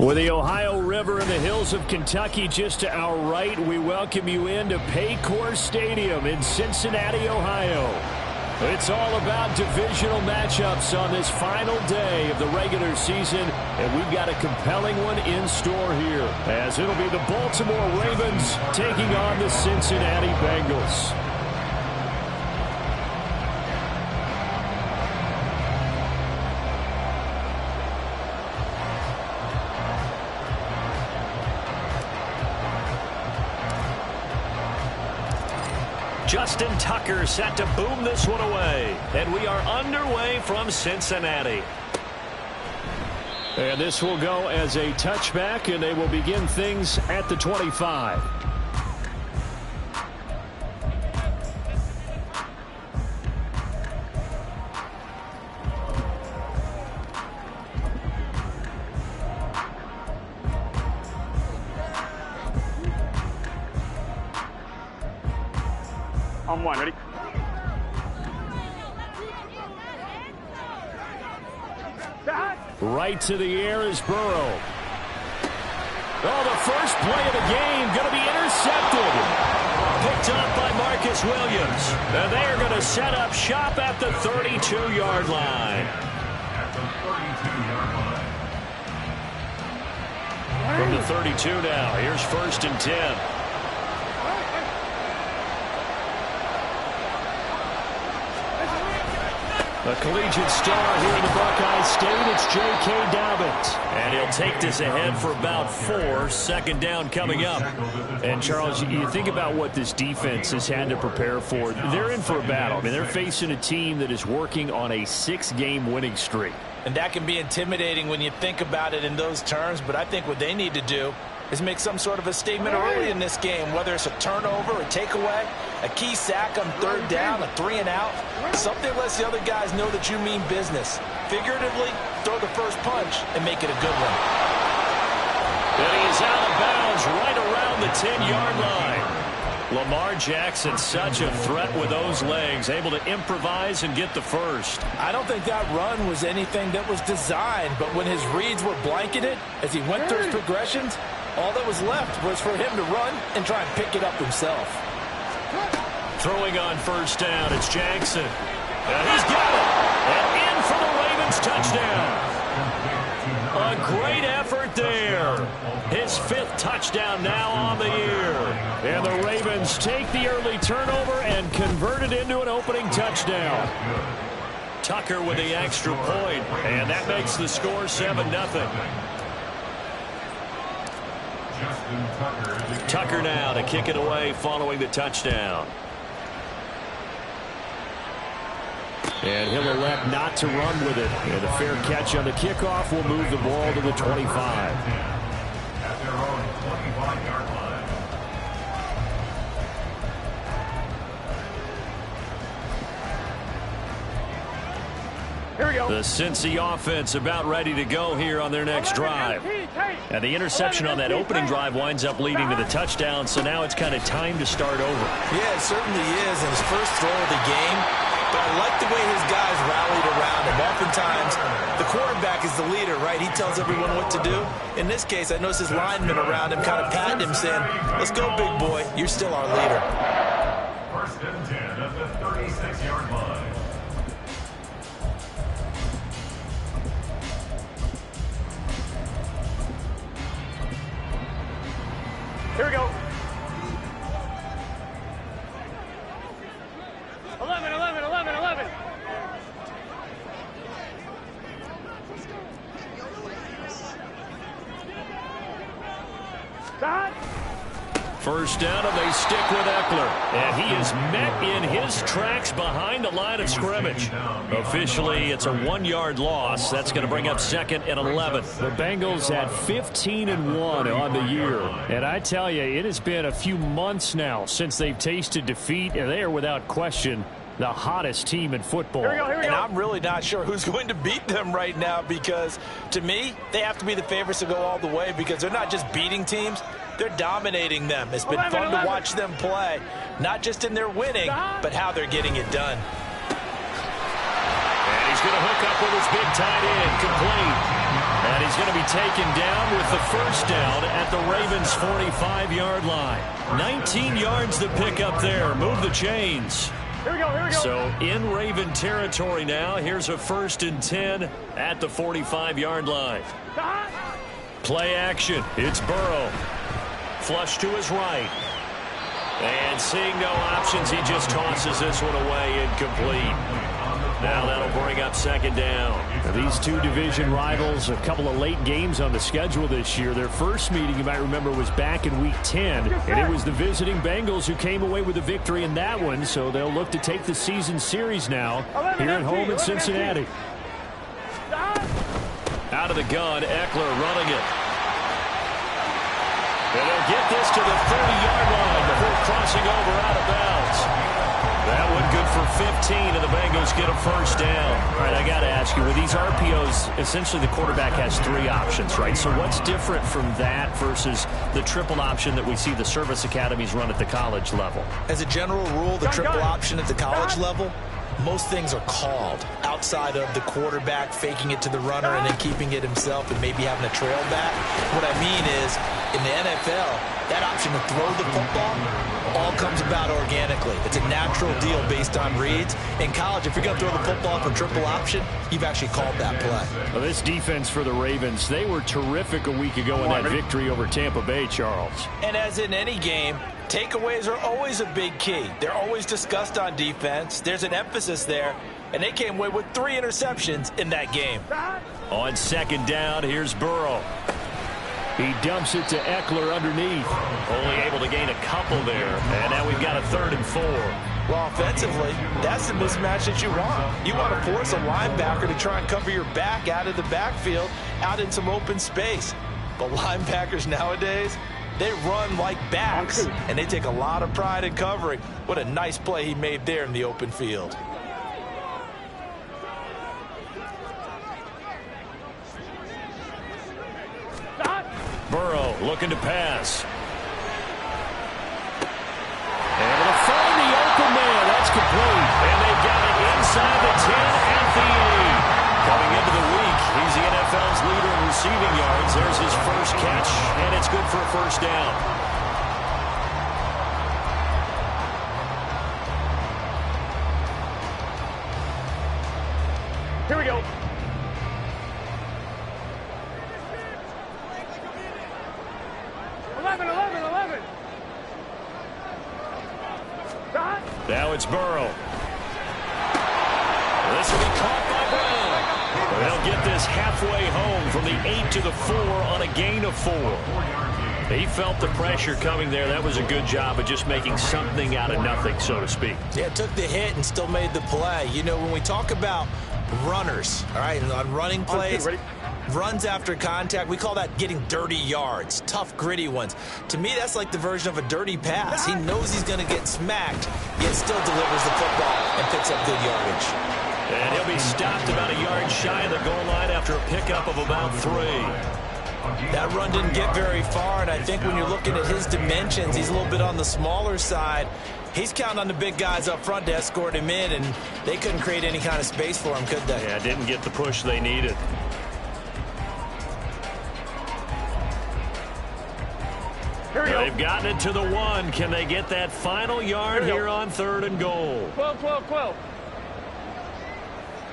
With the Ohio River and the hills of Kentucky just to our right, we welcome you into Paycor Stadium in Cincinnati, Ohio. It's all about divisional matchups on this final day of the regular season, and we've got a compelling one in store here, as it'll be the Baltimore Ravens taking on the Cincinnati Bengals. Justin Tucker set to boom this one away. And we are underway from Cincinnati. And this will go as a touchback, and they will begin things at the 25. On one, ready? Right to the air is Burrow. Oh, the first play of the game going to be intercepted. Picked up by Marcus Williams. And they are going to set up shop at the 32-yard line. From the 32 now, here's 1st and 10. A collegiate star here in the Buckeye State, it's J.K. Dobbins. And he'll take this ahead for about 4. 2nd down coming up. And, Charles, you think about what this defense has had to prepare for. They're in for a battle. I mean, they're facing a team that is working on a 6-game winning streak. And that can be intimidating when you think about it in those terms, but I think what they need to do is make some sort of a statement early in this game, whether it's a turnover, a takeaway, a key sack on 3rd down, a 3-and-out. Something lets the other guys know that you mean business. Figuratively, throw the first punch and make it a good one. And he's out of bounds right around the 10-yard line. Lamar Jackson, such a threat with those legs, able to improvise and get the first. I don't think that run was anything that was designed, but when his reads were blanketed as he went through his progressions, all that was left was for him to run and try and pick it up himself. Throwing on 1st down, it's Jackson. And he's got it. And in for the Ravens touchdown. A great effort there. His 5th touchdown now on the year. And the Ravens take the early turnover and convert it into an opening touchdown. Tucker with the extra point, and that makes the score 7-0. Tucker now to kick it away following the touchdown. And he'll elect not to run with it. And the fair catch on the kickoff will move the ball to the 25. At their own 25-yard line. Here we go. The Cincy offense about ready to go here on their next drive. And the interception on that opening drive winds up leading to the touchdown, so now it's kind of time to start over. Yeah, it certainly is. And his first throw of the game. But I like the way his guys rallied around him. Oftentimes, the quarterback is the leader, right? He tells everyone what to do. In this case, I noticed his linemen around him kind of patting him, saying, let's go, big boy. You're still our leader. 1st and 10 at the 36-yard line. Here we go. 11, 11, 11, 11. Stop. 1st down, and they stick with Eckler. And he is met in his tracks behind the line of scrimmage. Officially, it's a 1-yard loss. That's going to bring up 2nd and 11. The Bengals at 15-1 on the year. And I tell you, it has been a few months now since they've tasted defeat, and they are without question the hottest team in football. Here we go, here we go. And I'm really not sure who's going to beat them right now, because to me, they have to be the favorites to go all the way, because they're not just beating teams, they're dominating them. It's been fun to watch them play, not just in their winning, but how they're getting it done. And he's going to hook up with his big tight end, complete. And he's going to be taken down with the first down at the Ravens' 45-yard line. 19 yards to pick up there. Move the chains. Here we go, here we go. So in Raven territory now. Here's a 1st and 10 at the 45-yard line. Play action. It's Burrow. Flush to his right. And seeing no options, he just tosses this one away, incomplete. Now that'll bring up 2nd down. Now these two division rivals, a couple of late games on the schedule this year. Their first meeting, you might remember, was back in Week 10. And it was the visiting Bengals who came away with a victory in that one. So they'll look to take the season series now here at home in Cincinnati. Out of the gun, Eckler running it. And they'll get this to the 30-yard line before crossing over out of bounds. That one good for 15, and the Bengals get a first down. All right, I got to ask you, with these RPOs, essentially the quarterback has 3 options, right? So what's different from that versus the triple option that we see the service academies run at the college level? As a general rule, the triple option at the college level, most things are called outside of the quarterback faking it to the runner and then keeping it himself and maybe having a trail back. What I mean is, in the NFL, that option to throw the football all comes about organically. It's a natural deal based on reads. In college, if you're going to throw the football for triple option, you've actually called that play. Well, this defense for the Ravens, they were terrific a week ago in that victory over Tampa Bay, Charles. And as in any game, takeaways are always a big key. They're always discussed on defense. There's an emphasis there, and they came away with 3 interceptions in that game. On 2nd down, here's Burrow. He dumps it to Eckler underneath. Only able to gain a couple there. And now we've got a 3rd and 4. Well, offensively, that's the mismatch that you want. You want to force a linebacker to try and cover your back out of the backfield, out in some open space. But linebackers nowadays, they run like backs, and they take a lot of pride in covering. What a nice play he made there in the open field. Burrow looking to pass. Able to find the open man. That's complete. And they've got it inside the 10 at the 8. Coming into the week, he's the NFL's leader in receiving yards. There's his first catch, and it's good for a first down. Here we go. Now it's Burrow. This will be caught by Brown. They'll get this halfway home from the 8 to the 4 on a gain of 4. He felt the pressure coming there. That was a good job of just making something out of nothing, so to speak. Yeah, took the hit and still made the play. You know, when we talk about runners, all right, on running plays, runs after contact, we call that getting dirty yards, tough, gritty ones. To me, that's like the version of a dirty pass. He knows he's going to get smacked, yet still delivers the football and picks up good yardage. And he'll be stopped about a yard shy of the goal line after a pickup of about 3. That run didn't get very far, and I think when you're looking at his dimensions, he's a little bit on the smaller side. He's counting on the big guys up front to escort him in, and they couldn't create any kind of space for him, could they? Yeah, didn't get the push they needed. They've gotten it to the 1. Can they get that final yard here on 3rd and goal? 12, 12, 12.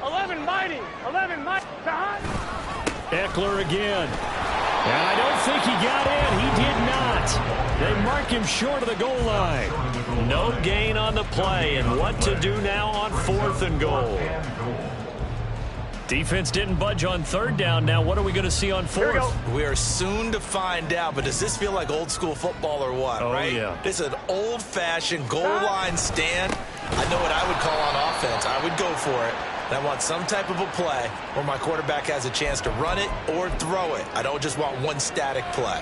11 mighty. 11 mighty. Eckler again. And I don't think he got in. He did not. They mark him short of the goal line. No gain on the play. And what to do now on 4th and goal? Defense didn't budge on 3rd down. Now what are we going to see on 4th? We are soon to find out, but does this feel like old school football or what, right? Yeah. This is an old-fashioned goal line stand. I know what I would call on offense. I would go for it. And I want some type of a play where my quarterback has a chance to run it or throw it. I don't just want one static play.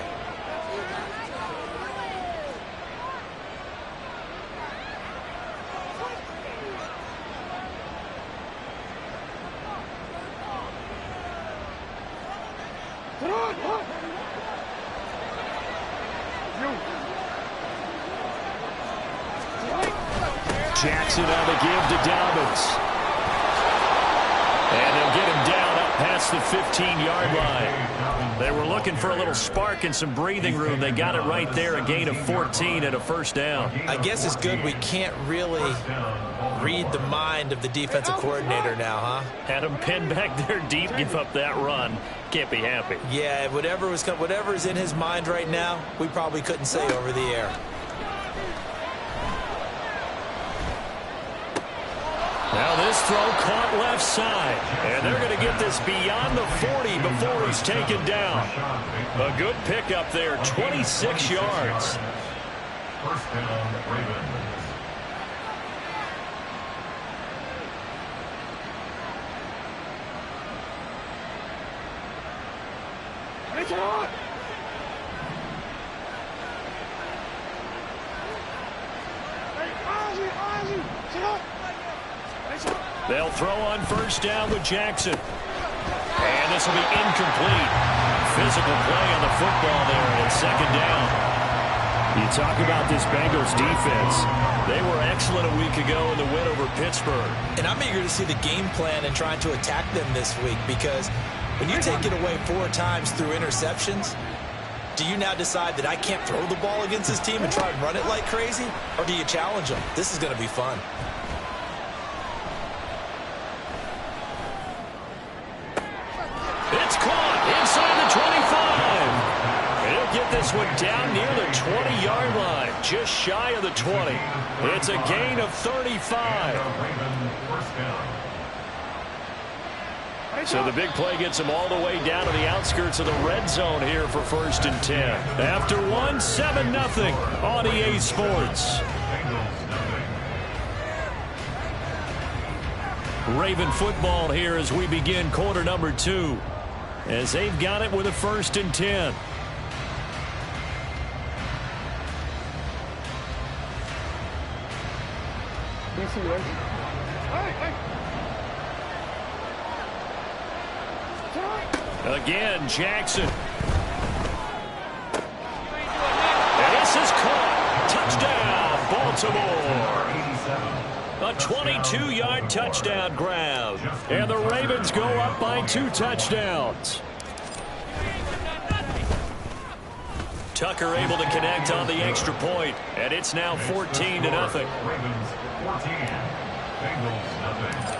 Jackson on the give to Dobbins. And they'll get him down up past the 15-yard line. They were looking for a little spark and some breathing room. They got it right there, a gain of 14 and a first down. I guess it's good we can't really read the mind of the defensive coordinator now, huh? Had him pinned back there deep, give up that run. Can't be happy. Yeah, whatever is in his mind right now, we probably couldn't say over the air. Now this throw caught left side. And they're going to get this beyond the 40 before he's taken down. A good pickup there, 26 yards. First down, Ravens. They'll throw on first down with Jackson. And this will be incomplete. Physical play on the football there, and it's second down. You talk about this Bengals defense. They were excellent a week ago in the win over Pittsburgh. And I'm eager to see the game plan and trying to attack them this week, because when you take it away 4 times through interceptions, do you now decide that I can't throw the ball against this team and try and run it like crazy? Or do you challenge them? This is going to be fun. It's caught inside the 25. He'll get this one down near the 20-yard line, just shy of the 20. It's a gain of 35. So the big play gets him all the way down to the outskirts of the red zone here for 1st and 10. After 7-0 on EA Sports. Raven football here as we begin quarter number 2. As they've got it with a 1st and 10. Again, Jackson. And this is caught. Touchdown, Baltimore. A 22-yard touchdown grab. And the Ravens go up by 2 touchdowns. Tucker able to connect on the extra point. And it's now 14-0. Ravens 14, Bengals nothing.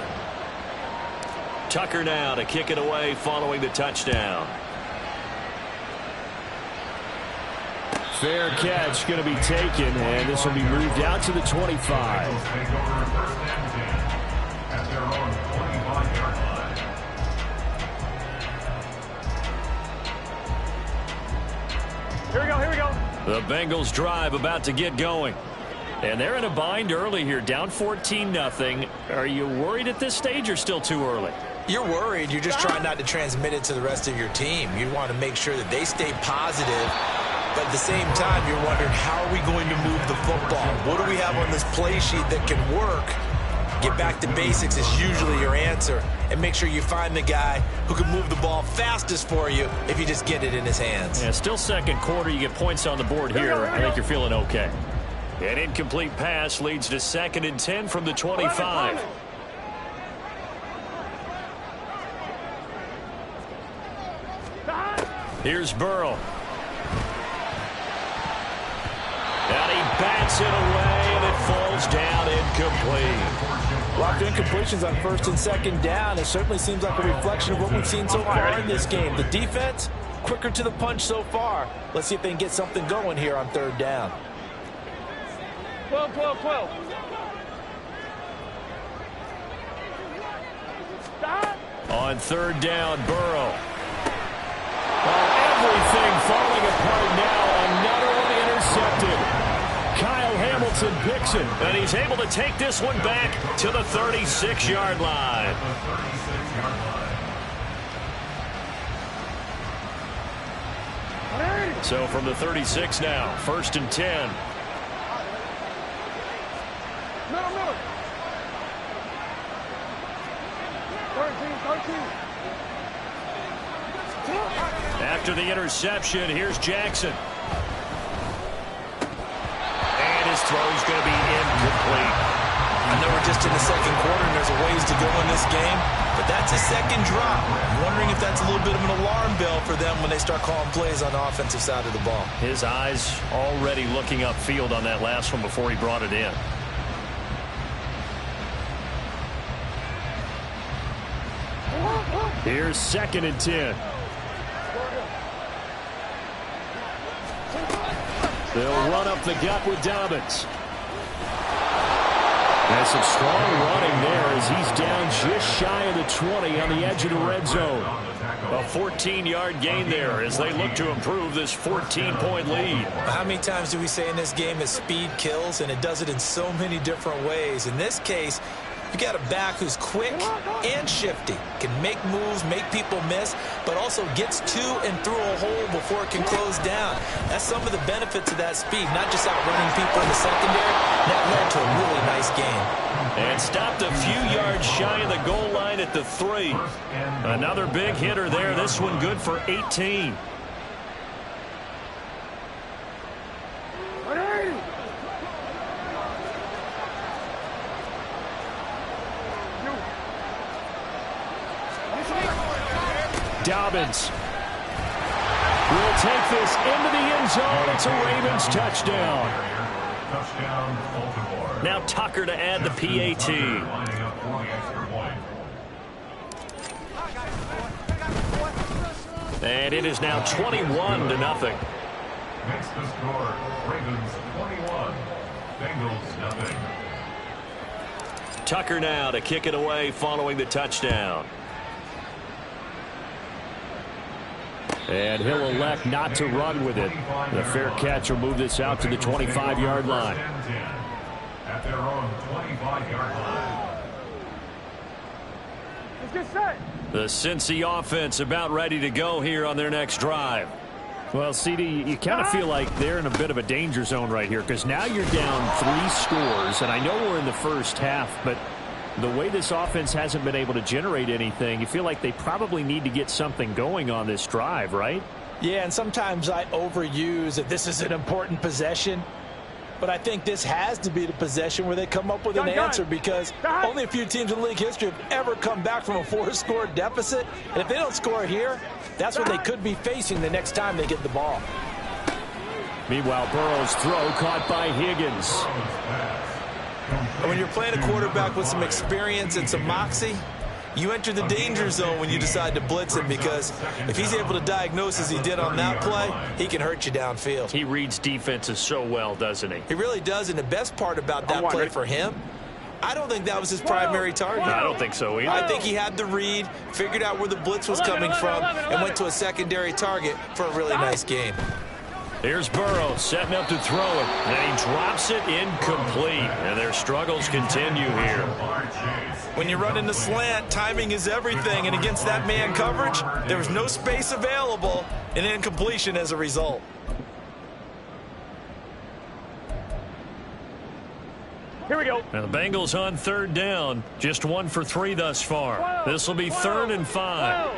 Tucker now to kick it away following the touchdown. Fair catch going to be taken, and this will be moved out to the 25. Here we go, here we go. The Bengals drive about to get going. And they're in a bind early here, down 14-0. Are you worried at this stage or still too early? You're worried. You're just trying not to transmit it to the rest of your team. You want to make sure that they stay positive. But at the same time, you're wondering, how are we going to move the football? What do we have on this play sheet that can work? Get back to basics is usually your answer. And make sure you find the guy who can move the ball fastest for you if you just get it in his hands. Yeah, still second quarter. You get points on the board here. I think you're feeling okay. An incomplete pass leads to 2nd and 10 from the 25. Here's Burrow. And he bats it away, and it falls down incomplete. A lot of incompletions on 1st and 2nd down. It certainly seems like a reflection of what we've seen so far in this game. The defense, quicker to the punch so far. Let's see if they can get something going here on 3rd down. 12, 12, 12. On 3rd down, Burrow. Everything falling apart now. Another one intercepted. Kyle Hamilton picks it, and he's able to take this one back to the 36-yard line. So from the 36 now, 1st and 10. Middle, middle. 13. After the interception, here's Jackson. And his throw's going to be incomplete. I know we're just in the 2nd quarter, and there's a ways to go in this game, but that's a second drop. I'm wondering if that's a little bit of an alarm bell for them when they start calling plays on the offensive side of the ball. His eyes already looking upfield on that last one before he brought it in. Here's 2nd and 10. They'll run up the gut with Dobbins. There's some strong running there as he's down just shy of the 20 on the edge of the red zone. A 14-yard gain there as they look to improve this 14-point lead. How many times do we say in this game that speed kills, and it does it in so many different ways? In this case, you got a back who's quick and shifty, can make moves, make people miss, but also gets to and through a hole before it can close down. That's some of the benefits of that speed, not just outrunning people in the secondary. That led to a really nice game. And stopped a few yards shy of the goal line at the 3. Another big hitter there. This one good for 18. Dobbins will take this into the end zone. It's a Ravens touchdown. Now Tucker to add the PAT. And it is now 21-0. Makes the score Ravens 21, Bengals nothing. Tucker now to kick it away following the touchdown. And he'll elect not to run with it. The fair catch will move this out to the 25-yard line. At their own 25-yard line. Let's get set. The Cincy offense about ready to go here on their next drive. Well, CD, you kind of feel like they're in a bit of a danger zone right here because now you're down 3 scores, and I know we're in the first half, but the way this offense hasn't been able to generate anything, you feel like they probably need to get something going on this drive, right? Yeah, and sometimes I overuse that this is an important possession. But I think this has to be the possession where they come up with an answer because only a few teams in league history have ever come back from a 4-score deficit. And if they don't score here, that's what they could be facing the next time they get the ball. Meanwhile, Burrow's throw caught by Higgins. When you're playing a quarterback with some experience and some moxie, you enter the danger zone when you decide to blitz him because if he's able to diagnose as he did on that play, he can hurt you downfield. He reads defenses so well, doesn't he? He really does, and the best part about that play for him, I don't think that was his primary target. I don't think so either. I think he had the read, figured out where the blitz was coming from, and went to a secondary target for a really nice game. Here's Burrow setting up to throw it, and he drops it incomplete. And their struggles continue here. When you run in the slant, timing is everything, and against that man coverage, there was no space available, and incompletion as a result. Here we go. Now the Bengals on 3rd down, just 1 for 3 thus far. This will be 3rd and 5.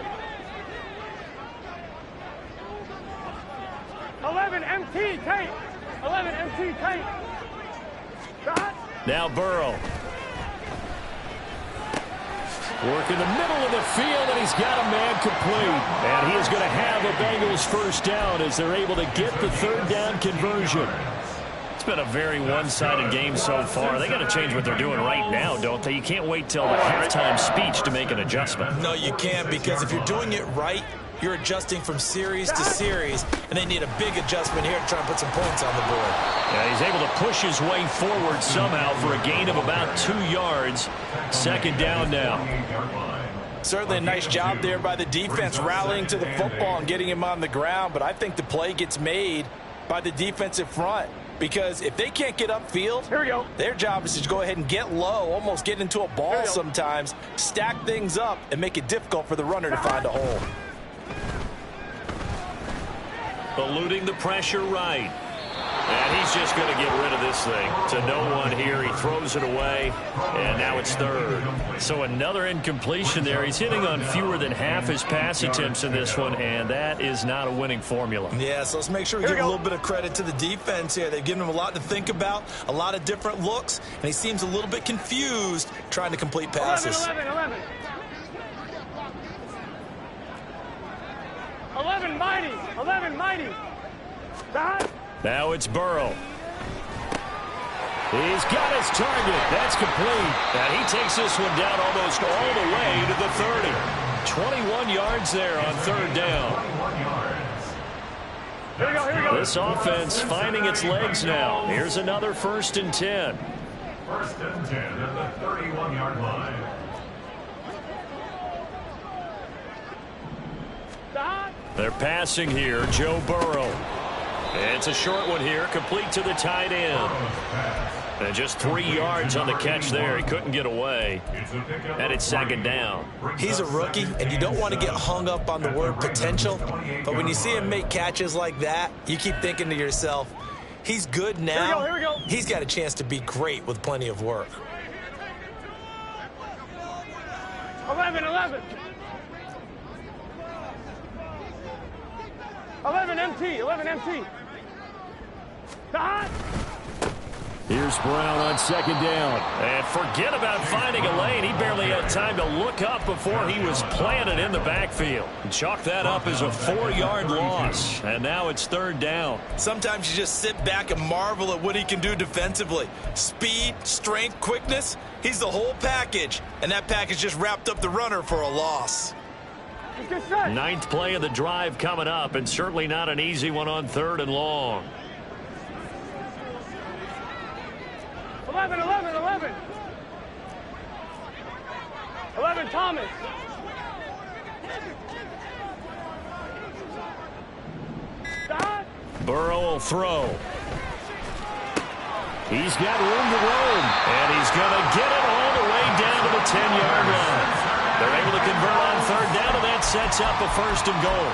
11 MT tape. 11 MT tape. Now Burrow. Work in the middle of the field, and he's got a man complete. And he is going to have a Bengals first down as they're able to get the 3rd down conversion. It's been a very one-sided game so far. They got to change what they're doing right now, don't they? You can't wait till the halftime speech to make an adjustment. No, you can't, because if you're doing it right, you're adjusting from series to series, and they need a big adjustment here to try and put some points on the board. Yeah, he's able to push his way forward somehow for a gain of about 2 yards. 2nd down now. Certainly a nice job there by the defense rallying to the football and getting him on the ground, but I think the play gets made by the defensive front. Because if they can't get upfield, here we go. Their job is to go ahead and get low, almost get into a ball sometimes, stack things up, and make it difficult for the runner to find a hole. Eluding the pressure right. And he's just going to get rid of this thing. To no one here. He throws it away, and now it's third. So another incompletion there. He's hitting on fewer than half his pass attempts in this one, and that is not a winning formula. Yeah, so let's make sure we give a little bit of credit to the defense here. They've given him a lot to think about, a lot of different looks, and he seems a little bit confused trying to complete passes. 11 mighty. 11 mighty. Dot. Now it's Burrow. He's got his target. That's complete. And he takes this one down almost all the way to the 30. 21 yards there on third down. Here we go, here we go. This offense finding its legs now. Here's another 1st and 10. 1st and 10 at the 31-yard line. Dot. They're passing here. Joe Burrow. It's a short one here, complete to the tight end. And just 3 yards on the catch there. He couldn't get away. And it's 2nd down. He's a rookie, and you don't want to get hung up on the word potential. But when you see him make catches like that, you keep thinking to yourself, he's good now. Here we go. He's got a chance to be great with plenty of work. 11. 11 MT. 11 MT. Dot. Here's Brown on 2nd down. And forget about finding a lane. He barely had time to look up before he was planted in the backfield. Chalk that up as a 4-yard loss. And now it's 3rd down. Sometimes you just sit back and marvel at what he can do defensively. Speed, strength, quickness. He's the whole package. And that package just wrapped up the runner for a loss. 9th play of the drive coming up, and certainly not an easy one on 3rd and long. 11 Thomas. Dot. Burrow will throw. He's got room to roam, and he's going to get it all the way down to the 10-yard line. They're able to convert on 3rd down, and that sets up a 1st and goal.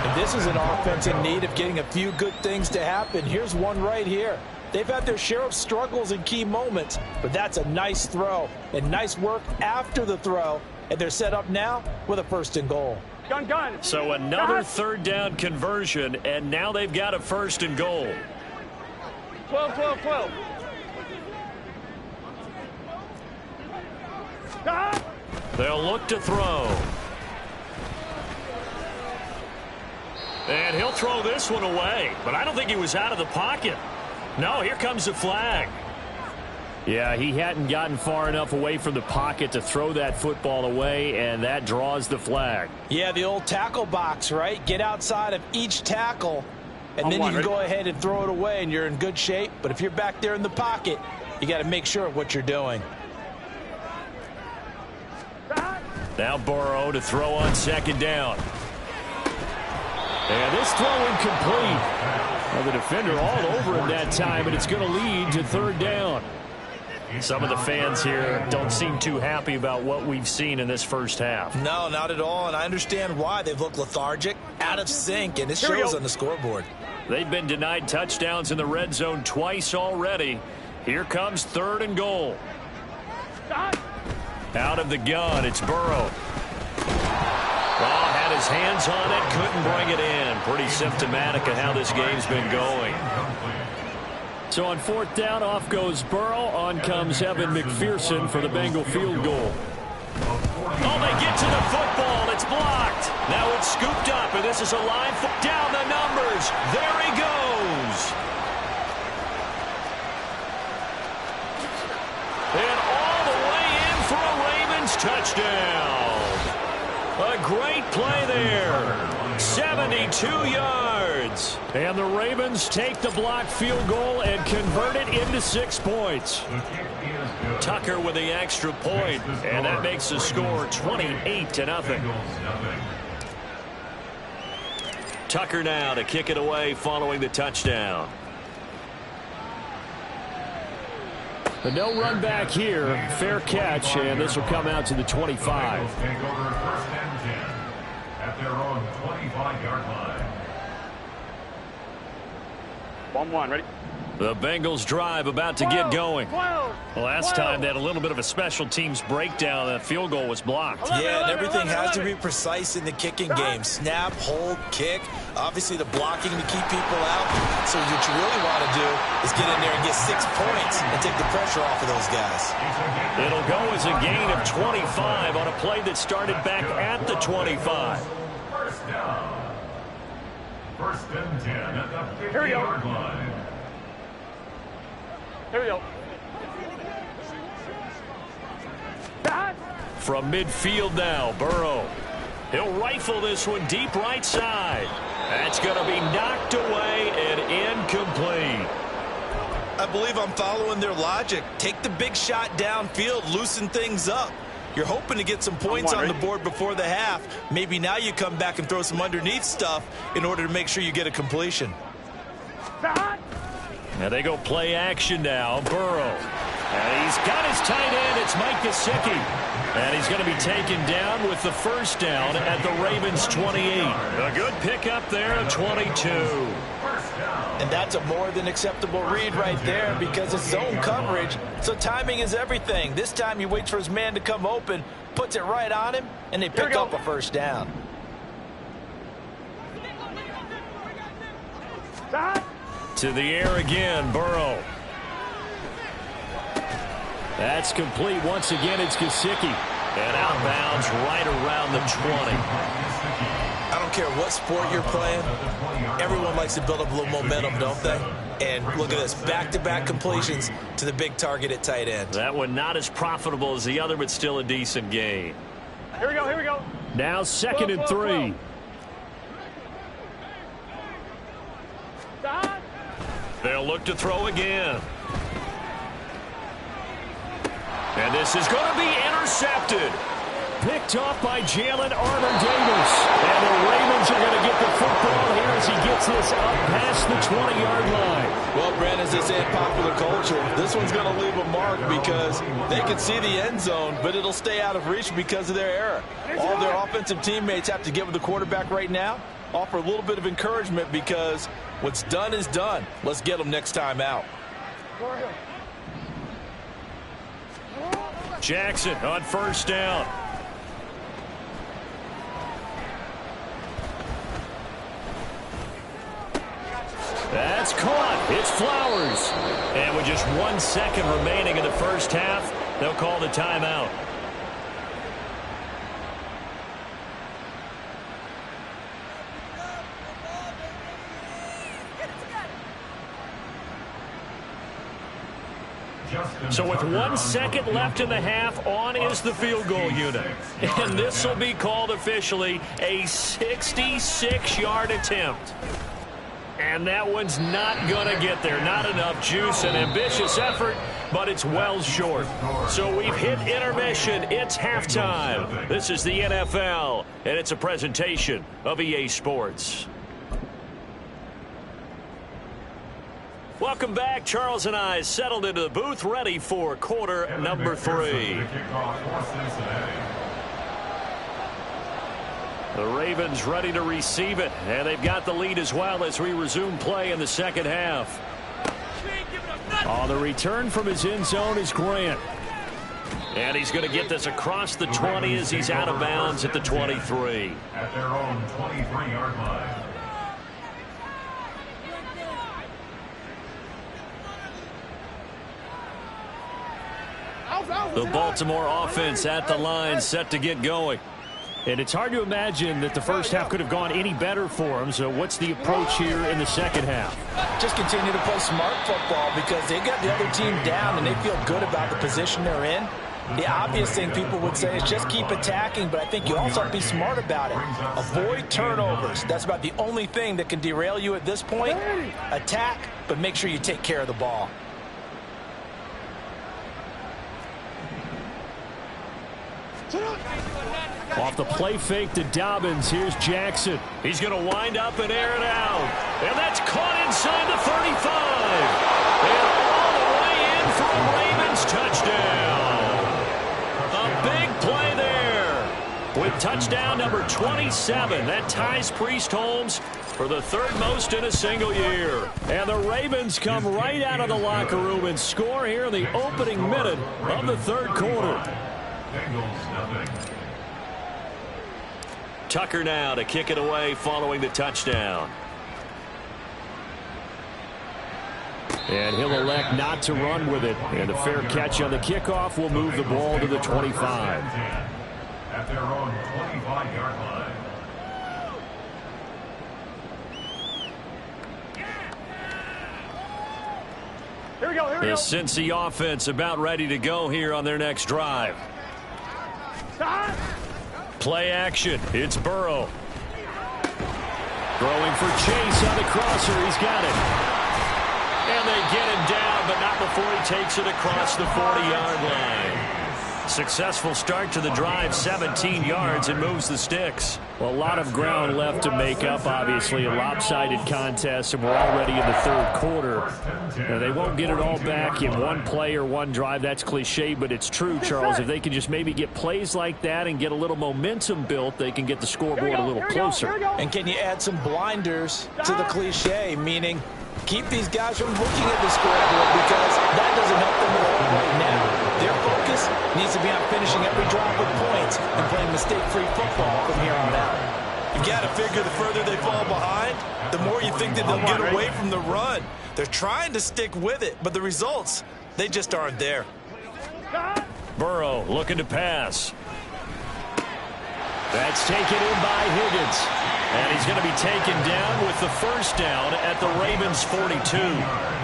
And this is an offense in need of getting a few good things to happen. Here's one right here. They've had their share of struggles in key moments, but that's a nice throw and nice work after the throw, and they're set up now with a 1st and goal. Gun. So another 3rd down conversion, and now they've got a 1st and goal. 12. Dot. They'll look to throw. And he'll throw this one away, but I don't think he was out of the pocket. No, here comes the flag. Yeah, he hadn't gotten far enough away from the pocket to throw that football away, and that draws the flag. Yeah, the old tackle box, right? Get outside of each tackle, and then you can go ahead and throw it away, and you're in good shape. But if you're back there in the pocket, you got to make sure of what you're doing. Now Burrow to throw on 2nd down. And this throw incomplete. Well, the defender all over him that time, and it's going to lead to 3rd down. Some of the fans here don't seem too happy about what we've seen in this first half. No, not at all, and I understand why. They've looked lethargic, out of sync, and it shows on the scoreboard. They've been denied touchdowns in the red zone twice already. Here comes 3rd and goal. Out of the gun, it's Burrow. Well, had his hands on it, couldn't bring it in. Pretty symptomatic of how this game's been going. So on 4th down, off goes Burrow. On comes Evan McPherson for the Bengal field goal. Oh, they get to the football. It's blocked. Now it's scooped up, and this is a line down the numbers. There he goes. And all the way in for a Ravens touchdown. A great play there. 72 yards. And the Ravens take the blocked field goal and convert it into 6 points. Tucker with the extra point, and that makes the score 28-0. Tucker now to kick it away following the touchdown. The no run back here. Fair catch, and this will come out to the 25. At their own 25-yard line. 1-1, ready? The Bengals drive about to get going. 12, Last time they had a little bit of a special teams breakdown. That field goal was blocked. Yeah, and everything has to be precise in the kicking game. Snap, hold, kick. Obviously, the blocking to keep people out. So what you really want to do is get in there and get 6 points and take the pressure off of those guys. It'll go as a gain of 25 on a play that started back at the 25. First down. First and 10 at the Here we go. 50-yard line. Here we go. Dad. From midfield now, Burrow. He'll rifle this one deep right side. That's going to be knocked away and incomplete. I believe I'm following their logic. Take the big shot downfield, loosen things up. You're hoping to get some points on the board before the half. Maybe now you come back and throw some underneath stuff in order to make sure you get a completion. Dad. Now they go play action now. Burrow. And he's got his tight end. It's Mike Gesicki. And he's going to be taken down with the first down at the Ravens 28. A good pickup there at 22. And that's a more than acceptable read right there because it's zone coverage, so timing is everything. This time he waits for his man to come open, puts it right on him, and they pick up a first down. Dad. To the air again, Burrow. That's complete. Once again, it's Gesicki. And outbounds right around the 20. I don't care what sport you're playing. Everyone likes to build up a little momentum, don't they? And look at this, back-to-back completions to the big target at tight end. That one not as profitable as the other, but still a decent gain. Here we go. Here we go. Now 2nd and 3. Dad. They'll look to throw again. And this is going to be intercepted. Picked off by Jalen Armour-Davis. And the Ravens are going to get the football here as he gets this up past the 20-yard line. Well, Brent, as they say in popular culture, this one's going to leave a mark because they can see the end zone, but it'll stay out of reach because of their error. All their offensive teammates have to give the quarterback right now, offer a little bit of encouragement because what's done is done. Let's get them next time out. Jackson on first down. That's caught. It's Flowers. And with just 1 second remaining in the first half, they'll call the timeout. So with 1 second left in the half, on is the field goal unit. And this will be called officially a 66-yard attempt. And that one's not going to get there. Not enough juice. An ambitious effort, but it's well short. So we've hit intermission. It's halftime. This is the NFL, and it's a presentation of EA Sports. Welcome back. Charles and I settled into the booth, ready for quarter number 3. The Ravens ready to receive it, and they've got the lead as well as we resume play in the second half. On the return from his end zone is Grant. And he's going to get this across the 20 as he's out of bounds at the 23. At their own 23-yard line. The Baltimore offense at the line, set to get going. And it's hard to imagine that the first half could have gone any better for them. So what's the approach here in the second half? Just continue to play smart football because they got the other team down and they feel good about the position they're in. The obvious thing people would say is just keep attacking, but I think you also have to be smart about it. Avoid turnovers. That's about the only thing that can derail you at this point. Attack, but make sure you take care of the ball. Off the play fake to Dobbins, here's Jackson. He's going to wind up and air it out. And that's caught inside the 35. And all the way in for a Ravens touchdown. A big play there. With touchdown number 27, that ties Priest Holmes for the third most in a single year. And the Ravens come right out of the locker room and score here in the opening minute of the third quarter. Tucker now to kick it away following the touchdown. And he'll elect not to run with it. And a fair catch on the kickoff will move the ball to the 25. At their own 25-yard line. Here we go, here we The go. Cincy offense about ready to go here on their next drive. Stop. Play action. It's Burrow. Throwing for Chase on the crosser. He's got it. And they get him down, but not before he takes it across the 40-yard line. Successful start to the drive, 17 yards, and moves the sticks. Well, a lot of ground left to make up, obviously. A lopsided contest, and we're already in the third quarter. Now, they won't get it all back in one play or one drive. That's cliche, but it's true, Charles. If they can just maybe get plays like that and get a little momentum built, they can get the scoreboard a little closer. And can you add some blinders to the cliche, meaning keep these guys from looking at the scoreboard, because that doesn't help them at all right now. Their focus needs to be on finishing every drive with points and playing mistake-free football from here on out. You got to figure the further they fall behind, the more you think that they'll get away from the run. They're trying to stick with it, but the results, they just aren't there. Burrow looking to pass. That's taken in by Higgins. And he's going to be taken down with the first down at the Ravens' 42.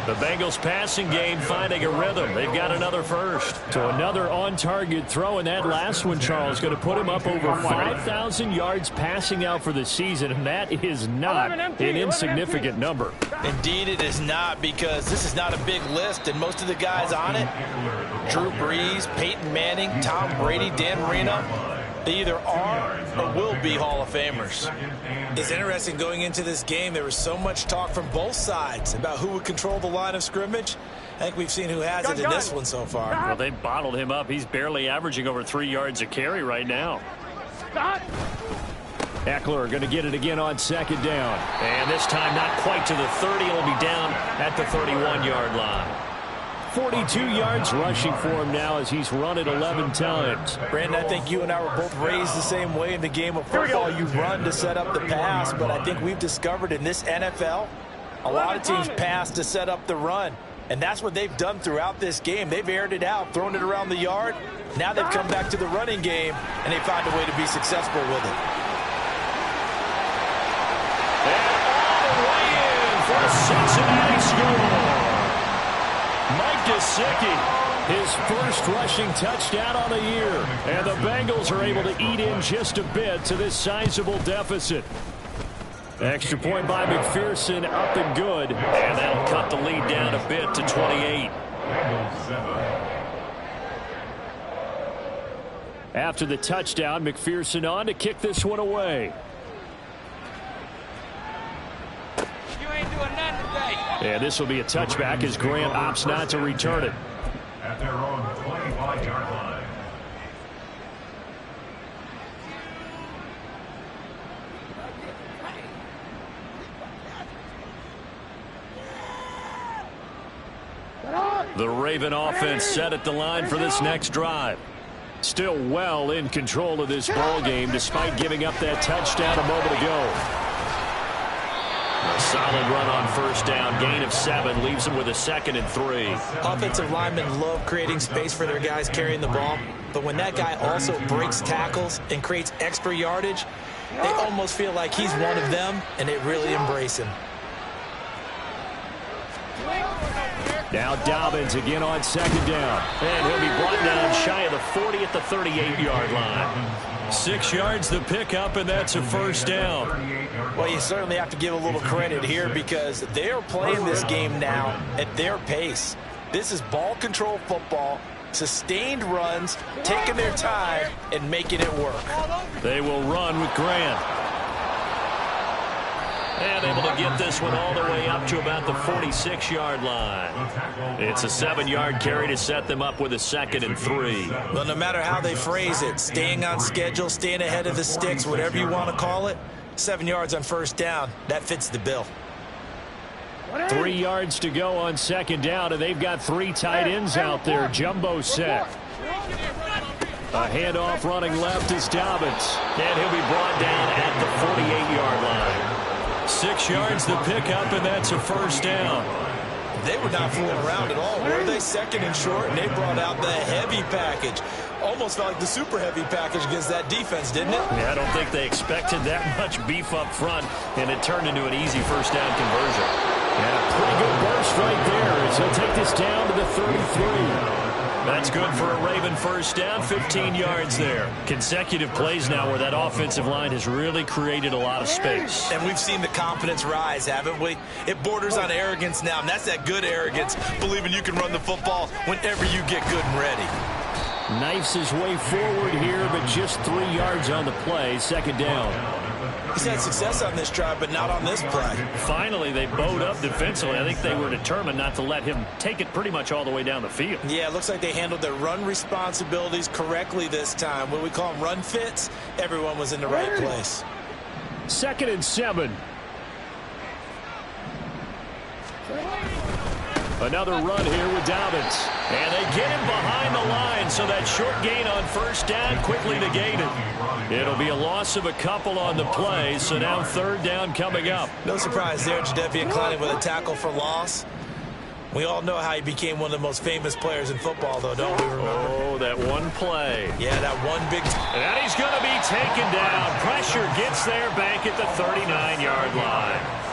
The Bengals passing game finding a rhythm. They've got another first. So another on-target throw, and that last one, Charles, going to put him up over 5,000 yards passing out for the season, and that is not an insignificant number. Indeed it is not, because this is not a big list, and most of the guys on it, Drew Brees, Peyton Manning, Tom Brady, Dan Marino, they either are or will be Hall of Famers. It's interesting going into this game. There was so much talk from both sides about who would control the line of scrimmage. I think we've seen who has it in this one so far. Well, they bottled him up. He's barely averaging over 3 yards a carry right now. Eckler going to get it again on second down. And this time not quite to the 30. It'll be down at the 31-yard line. 42 yards rushing for him now as he's run it 11 times. Brandon, I think you and I were both raised the same way in the game of football. You run to set up the pass, but I think we've discovered in this NFL, a lot of teams pass to set up the run. And that's what they've done throughout this game. They've aired it out, thrown it around the yard. Now they've come back to the running game, and they found a way to be successful with it. And all the way in for a Cincinnati score. Mike Gesicki, his first rushing touchdown on the year. And the Bengals are able to eat in just a bit to this sizable deficit. Extra point by McPherson, up and good. And that'll cut the lead down a bit to 28. After the touchdown, McPherson on to kick this one away. And this will be a touchback as Grant opts not to return it. At their own 25-yard line. The Raven offense set at the line for this next drive. Still well in control of this ball game despite giving up that touchdown a moment ago. A solid run on first down, gain of 7, leaves them with a 2nd and 3. Offensive linemen love creating space for their guys carrying the ball, but when that guy also breaks tackles and creates extra yardage, they almost feel like he's one of them, and they really embrace him. Now Dobbins again on second down, and he'll be brought down shy of the 40 at the 38-yard line. 6 yards the pickup, and that's a first down. Well, you certainly have to give a little credit here because they are playing this game now at their pace. This is ball control football, sustained runs, taking their time, and making it work. They will run with Grant. And able to get this one all the way up to about the 46-yard line. It's a 7-yard carry to set them up with a 2nd and 3. Well, no matter how they phrase it, staying on schedule, staying ahead of the sticks, whatever you want to call it, 7 yards on first down. That fits the bill. 3 yards to go on second down, and they've got 3 tight ends out there. Jumbo set. A handoff running left is Dobbins. And he'll be brought down at the 48-yard line. 6 yards the pickup, and that's a first down. They were not fooling around at all, were they? Second and short, and they brought out the heavy package. Almost felt like the super heavy package against that defense, didn't it? Yeah, I don't think they expected that much beef up front, and it turned into an easy first down conversion. And a pretty good burst right there as he'll take this down to the 33. That's good for a Raven first down, 15 yards there. Consecutive plays now where that offensive line has really created a lot of space. And we've seen the confidence rise, haven't we? It borders on arrogance now, and that's that good arrogance, believing you can run the football whenever you get good and ready. Knifes his way forward here, but just 3 yards on the play, second down. He's had success on this drive, but not on this play. Finally, they bowed up defensively. I think they were determined not to let him take it pretty much all the way down the field. Yeah, it looks like they handled their run responsibilities correctly this time. When we call them run fits, everyone was in the right place. 2nd and 7. Another run here with Dobbins. And they get him behind the line, so that short gain on first down quickly negated. It'll be a loss of a couple on the play, so now third down coming up. No surprise there, Jadeveon Clowney with a tackle for loss. We all know how he became one of the most famous players in football, though, don't we remember? Oh, that one play. Yeah, that one big... And he's going to be taken down. Pressure gets there back at the 39-yard line.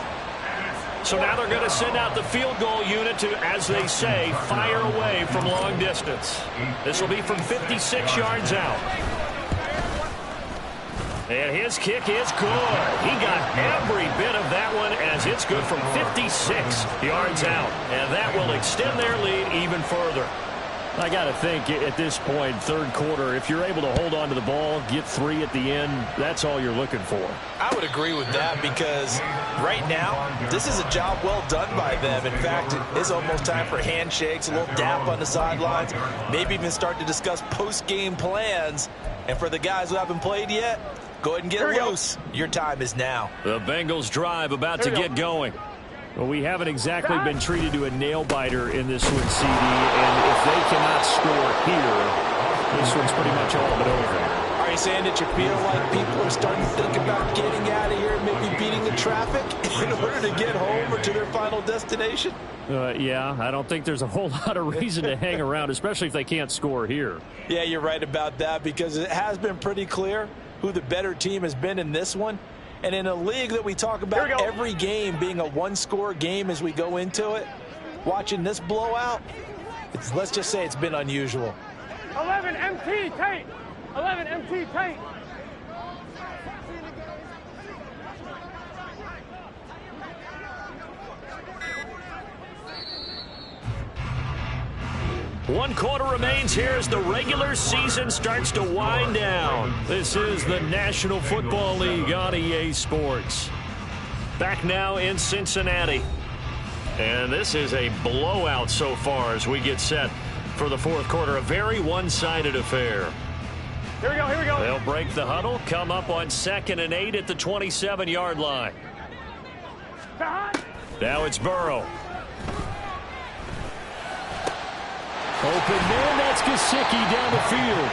So now they're going to send out the field goal unit to, as they say, fire away from long distance. This will be from 56 yards out. And his kick is good. He got every bit of that one as it's good from 56 yards out. And that will extend their lead even further. I got to think at this point, third quarter, if you're able to hold on to the ball, get 3 at the end, that's all you're looking for. I would agree with that because right now, this is a job well done by them. In fact, it's almost time for handshakes, a little dap on the sidelines, maybe even start to discuss post-game plans. And for the guys who haven't played yet, go ahead and get loose. Your time is now. The Bengals drive about to get going. Well, we haven't exactly been treated to a nail-biter in this one, CD, and if they cannot score here, this one's pretty much all but over. Are you saying that you feel like people are starting to think about getting out of here and maybe beating the traffic in order to get home or to their final destination? Yeah, I don't think there's a whole lot of reason to hang around, especially if they can't score here. Yeah, you're right about that because it has been pretty clear who the better team has been in this one. And in a league that we talk about every game being a one-score game as we go into it, watching this blowout, let's just say it's been unusual. 11 MT tape. 11 MT tape. One quarter remains here as the regular season starts to wind down. This is the National Football League on EA Sports. Back now in Cincinnati. And this is a blowout so far as we get set for the fourth quarter. A very one-sided affair. Here we go, here we go. They'll break the huddle, come up on 2nd and 8 at the 27-yard line. Now it's Burrow. Open man, that's Gesicki down the field.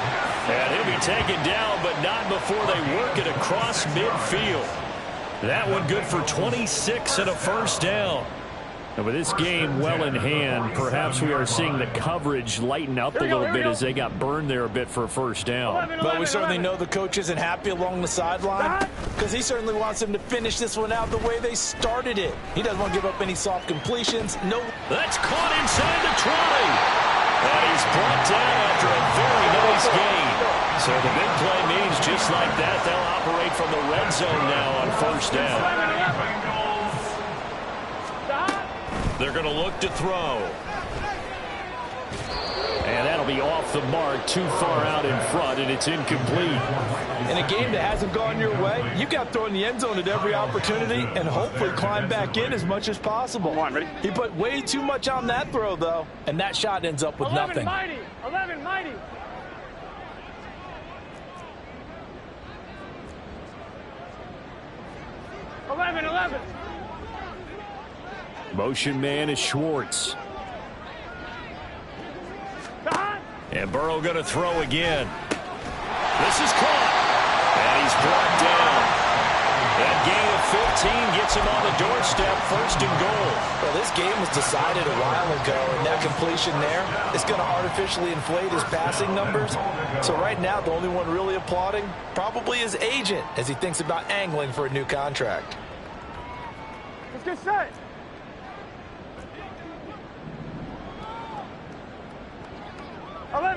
And he'll be taken down, but not before they work it across midfield. That one good for 26 and a first down. And with this game well in hand, perhaps we are seeing the coverage lighten up a little bit as they got burned there a bit for a first down. But we certainly know the coach isn't happy along the sideline because he certainly wants them to finish this one out the way they started it. He doesn't want to give up any soft completions. No. That's caught inside the 20. And he's brought down after a very nice gain. So the big play means just like that, they'll operate from the red zone now on first down. They're going to look to throw. And that'll be off the mark, too far out in front, and it's incomplete. In a game that hasn't gone your way, you got to throw in the end zone at every opportunity and hopefully climb back in as much as possible. Come on, ready? He put way too much on that throw, though, and that shot ends up with 11 nothing. Mighty. 11 mighty. 11. Motion man is Schwartz. And Burrow going to throw again. This is caught. And he's brought down. That gain of 15 gets him on the doorstep, 1st and goal. Well, this game was decided a while ago, and that completion there is going to artificially inflate his passing numbers. So right now, the only one really applauding probably his agent as he thinks about angling for a new contract. Let's get set.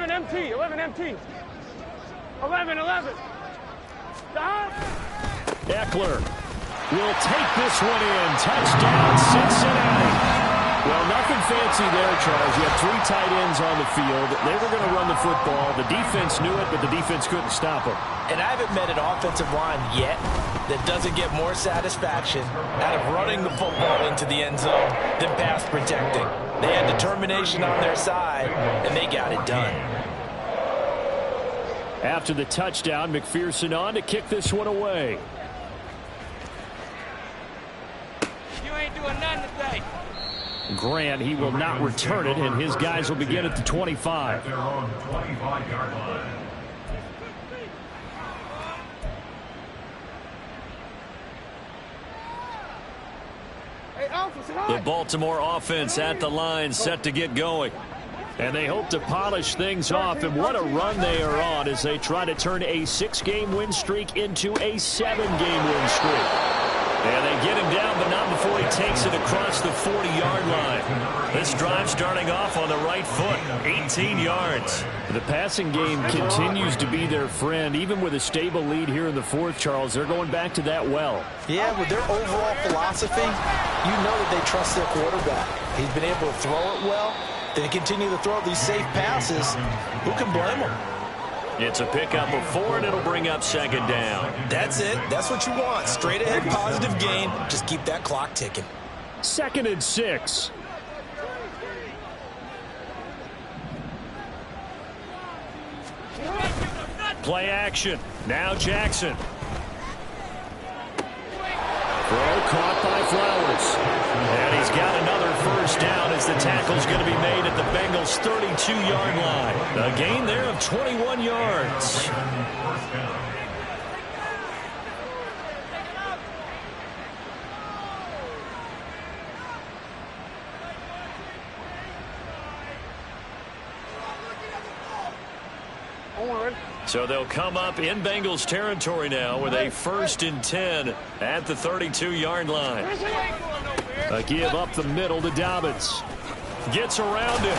MT, 11 MT. 11. Stop. Eckler will take this one in. Touchdown, Cincinnati. Well, nothing fancy there, Charles. You have 3 tight ends on the field. They were going to run the football. The defense knew it, but the defense couldn't stop them. And I haven't met an offensive line yet that doesn't get more satisfaction out of running the football into the end zone than pass protecting. They had determination on their side, and they got it done. After the touchdown, McPherson on to kick this one away. You ain't doing nothing today. Grant, he will not return it, and his guys will begin at the 25. Their own 25-yard line. The Baltimore offense at the line, set to get going. And they hope to polish things off, and what a run they are on as they try to turn a 6-game win streak into a 7-game win streak. And they get him down, but not before he takes it across the 40-yard line. This drive starting off on the right foot, 18 yards. The passing game continues to be their friend. Even with a stable lead here in the 4th, Charles, they're going back to that well. Yeah, with their overall philosophy, you know that they trust their quarterback. He's been able to throw it well. They continue to throw these safe passes. Who can blame them? It's a pickup of 4, and it'll bring up 2nd down. That's it. That's what you want. Straight ahead positive gain. Just keep that clock ticking. 2nd and 6. Play action. Now Jackson. Throw caught by Flowers. And he's got another 1st down as the tackle's going to be made at the Bengals' 32-yard line. A gain there of 21 yards. So they'll come up in Bengals territory now with a 1st and 10 at the 32-yard line. A give up the middle to Dobbins. Gets around him.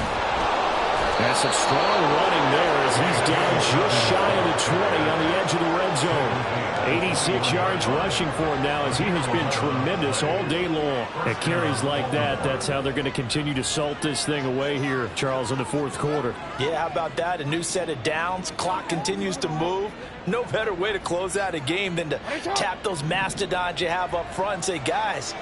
That's some strong running there as he's down just shy of the 20 on the edge of the red zone. 86 yards rushing for him now as he has been tremendous all day long. At carries like that, that's how they're going to continue to salt this thing away here, Charles, in the 4th quarter. Yeah, how about that? A new set of downs. Clock continues to move. No better way to close out a game than to tap those mastodons you have up front and say, guys,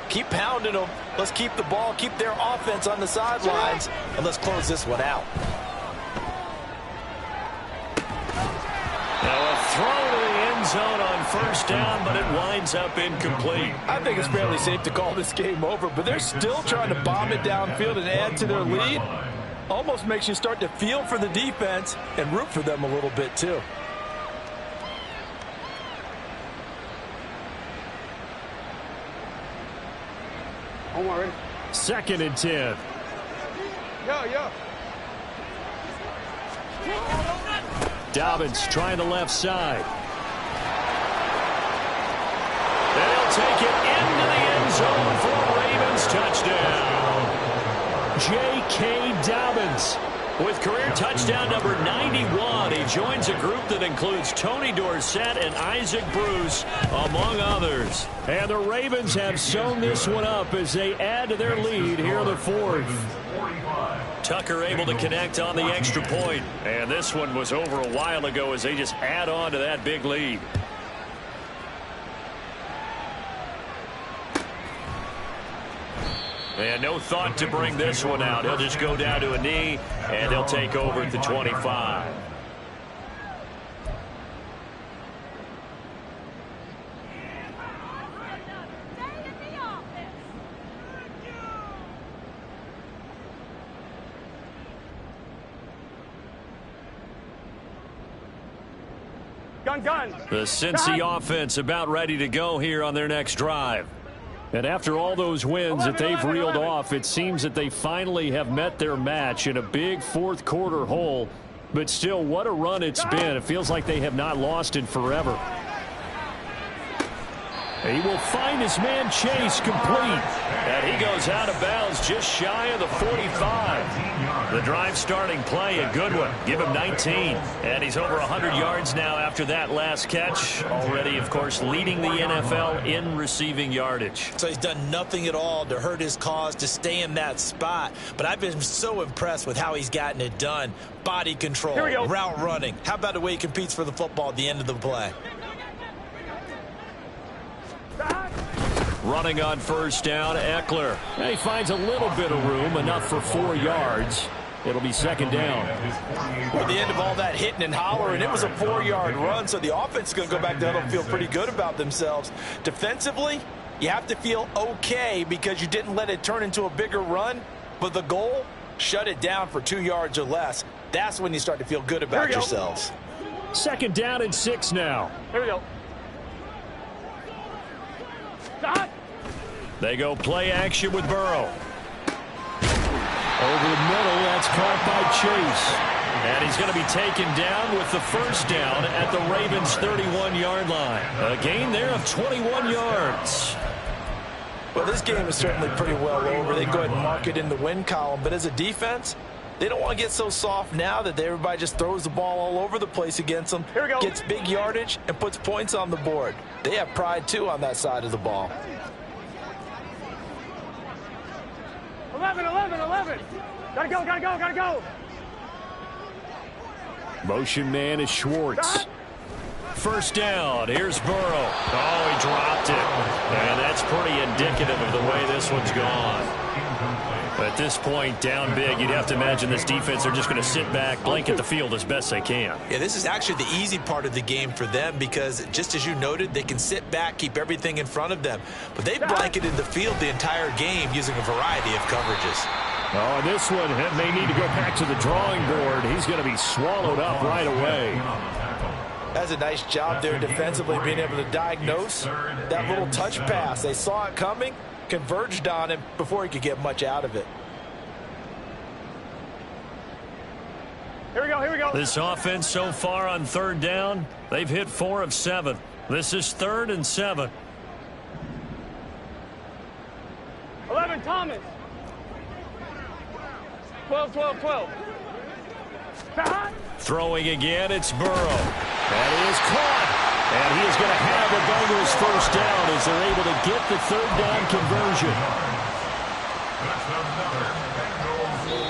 keep pounding them. Let's keep the ball, keep their offense on the sidelines, and let's close this one out. Now a throw to the end zone on 1st down, but it winds up incomplete. I think it's fairly safe to call this game over, but they're still trying to bomb it downfield and add to their lead. Almost makes you start to feel for the defense and root for them a little bit too. Already. 2nd and 10. Yo. Dobbins trying the left side. And he'll take it into the end zone for a Ravens touchdown. J.K. Dobbins with career touchdown number 91. He joins a group that includes Tony Dorsett and Isaac Bruce, among others. And the Ravens have sewn this one up as they add to their lead here in the 4th. Tucker able to connect on the extra point. And this one was over a while ago as they just add on to that big lead. And no thought to bring this one out. He'll just go down to a knee, and they'll take over at the 25. Gun. The Cincy offense about ready to go here on their next drive. And after all those wins that they've reeled off, it seems that they finally have met their match in a big fourth quarter hole. But still, what a run it's been. It feels like they have not lost in forever. He will find his man Chase complete. And he goes out of bounds just shy of the 45. The drive starting play, a good one. Give him 19. And he's over 100 yards now after that last catch. Already, of course, leading the NFL in receiving yardage. So he's done nothing at all to hurt his cause, to stay in that spot. But I've been so impressed with how he's gotten it done. Body control, route running. How about the way he competes for the football at the end of the play? Running on first down, Eckler. And he finds a little bit of room, enough for 4 yards. It'll be second down. At the end of all that hitting and hollering, it was a 4-yard run, so the offense is going to go back there and feel pretty good about themselves. Defensively, you have to feel okay because you didn't let it turn into a bigger run, but the goal, shut it down for 2 yards or less. That's when you start to feel good about yourselves. Second down and 6 now. Here we go. Stop. They go play action with Burrow. Over the middle, that's caught by Chase. And he's going to be taken down with the first down at the Ravens' 31-yard line. A gain there of 21 yards. Well, this game is certainly pretty well over. They go ahead and mark it in the win column. But as a defense, they don't want to get so soft now that everybody just throws the ball all over the place against them. Here we go. Gets big yardage and puts points on the board. They have pride, too, on that side of the ball. 11. Gotta go. Motion man is Schwartz. First down. Here's Burrow. Oh, he dropped it. And that's pretty indicative of the way this one's gone. At this point, down big, you'd have to imagine this defense are just going to sit back, blanket the field as best they can. Yeah, this is actually the easy part of the game for them because, just as you noted, they can sit back, keep everything in front of them. But they blanketed the field the entire game using a variety of coverages. Oh, this one may need to go back to the drawing board. He's going to be swallowed up right away. That's a nice job there defensively, being able to diagnose that little touch pass. They saw it coming, converged on him before he could get much out of it. Here we go. This offense so far on third down, they've hit 4 of 7. This is 3rd and 7. 11, Thomas. 12. Throwing again, it's Burrow. And he is caught. And he is going to have the Bengals first down as they're able to get the third down conversion.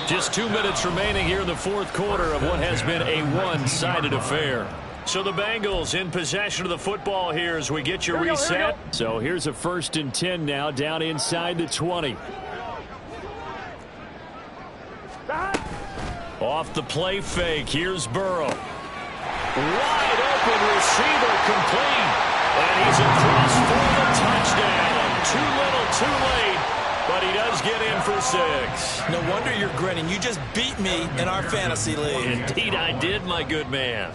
Just 2 minutes remaining here in the fourth quarter of what has been a one-sided affair. So the Bengals in possession of the football here as we get your reset. So here's a 1st and 10 now down inside the 20. Off the play fake, here's Burrow. Wide open receiver complete. And he's across for the touchdown. Too little, too late. But he does get in for 6. No wonder you're grinning. You just beat me in our fantasy league. Indeed I did, my good man.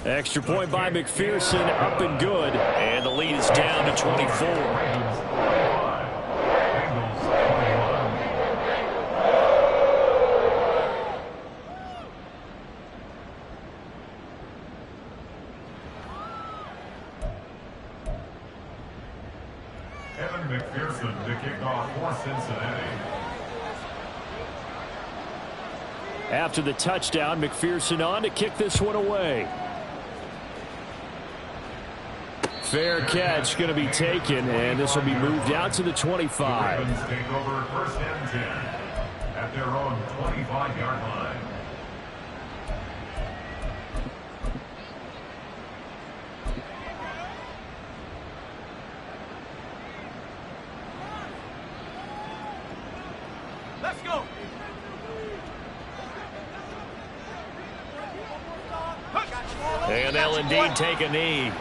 Extra point by McPherson, up and good. And the lead is down to 24. McPherson to kick off for Cincinnati. After the touchdown, McPherson on to kick this one away. Fair catch going to be taken, and this will be moved out to the 25. The Ravens take over 1st and 10 at their own 25-yard line. Let's go. And they'll indeed take a knee.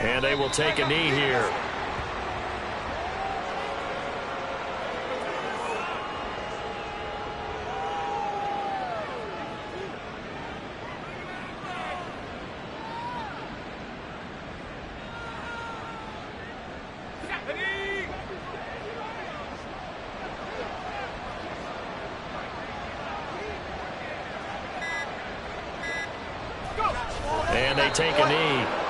And they will take a knee here. And they take a knee.